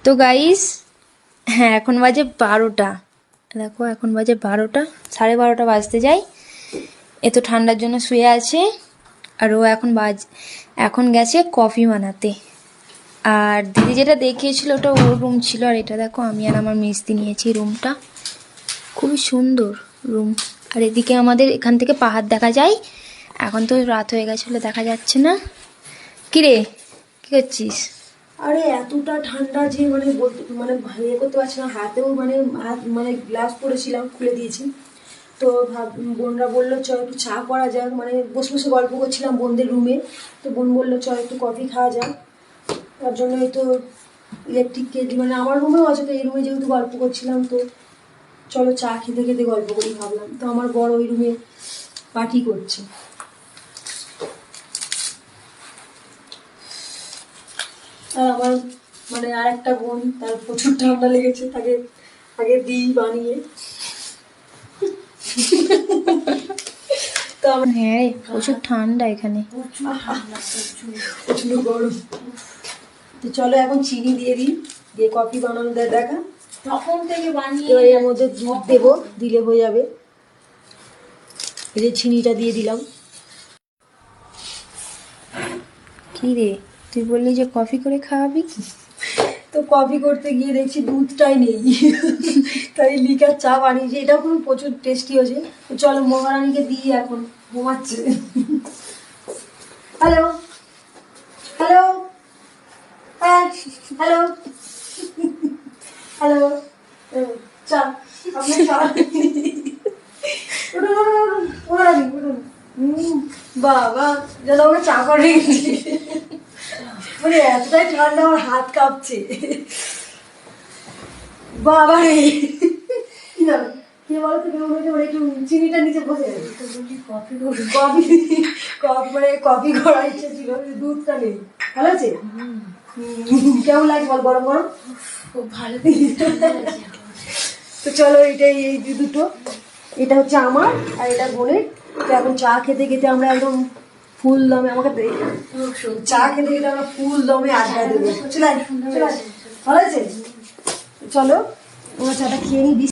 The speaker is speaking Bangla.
তো গাইস, হ্যাঁ এখন বাজে 12টা। দেখো এখন বাজে 12টা, 12:30 বাজতে যাই। এ তো ঠান্ডার জন্য শুয়ে আছে, আর ও এখন গেছে কফি বানাতে। আর দিদি যেটা দেখিয়েছিল ওটা ওর রুম ছিল, আর এটা দেখো আমি আর আমার মিস্ত্রি নিয়েছি রুমটা। খুবই সুন্দর রুম। আর এদিকে আমাদের এখান থেকে পাহাড় দেখা যায়। এখন তো রাত হয়ে গেছিলো, দেখা যাচ্ছে না। কিরে, কি করছিস? আরে এতটা ঠান্ডা যে বলতে ইয়ে করতে পারছি না, হাতেও হাত গ্লাভস পরেছিলাম, খুলে দিয়েছি। তো বোনরা বললো চল একটু চা করা যাক, বসে বসে গল্প করছিলাম বোনদের রুমে। তো বোন বললো চল একটু কফি খাওয়া যাক। তার জন্য এই তো ইলেকট্রিক কেটলি আমার রুমেও আছে, তো এই রুমে যেহেতু গল্প করছিলাম, তো চলো চা খেতে খেতে গল্প করি ভাবলাম। তো আমার বড় ওই রুমে পার্টি করছে। আর আমার আর একটা বোন, তার প্রচুর ঠান্ডা লেগেছে, তাকে আগে দিই বানিয়ে। তো আমার হ্যাঁ প্রচুর ঠান্ডা এখানে, প্রচুর গরম। তো চলো এখন চিনি দিয়ে দিই, দিয়ে কফি বানানো দেখা। তখন থেকে বানিয়ে তো এর মধ্যে দুধ দেবো, দিলে হয়ে যাবে। এই যে চিনিটা দিয়ে দিলাম। কি রে, তুই বললি যে কফি করে খাওয়াবি? তো কফি করতে গিয়ে দেখছি দুধটাই নেই, তাই লিকার চা বানিয়েছি। এটাও খুব প্রচুর টেস্টি হয়েছে। তো চলো মহারানীকে দিই, এখন ঘুমাচ্ছে। হ্যালো হ্যালো হ্যালো হ্যালো, চা আপনার চা। মহারানী উঠুন। বাবা যেন আমাকে চা করে গেছি, এতটাই ঠান্ডা আমার হাত কাঁপছে। বাবা রে, কি জানো কে বলো তো, কেউ বলছে একটু চিনিটা নিচে বসে কফি কফি করার ইচ্ছে ছিল, দুধটা নেই। ভালো আছে? কেমন লাগে বল গরম গরম? খুব ভালো। তো চলো এইটাই, এই দুটো, এটা হচ্ছে আমার আর এটা বোনের। তো এখন চা খেতে খেতে আমরা একদম ফুল দমে, আমাকে চা খেতে খেতে আমরা ফুল দমে আড্ডা দেবো। চলে ভালো আছে? চলো আমরা চাটা খেয়ে নিই।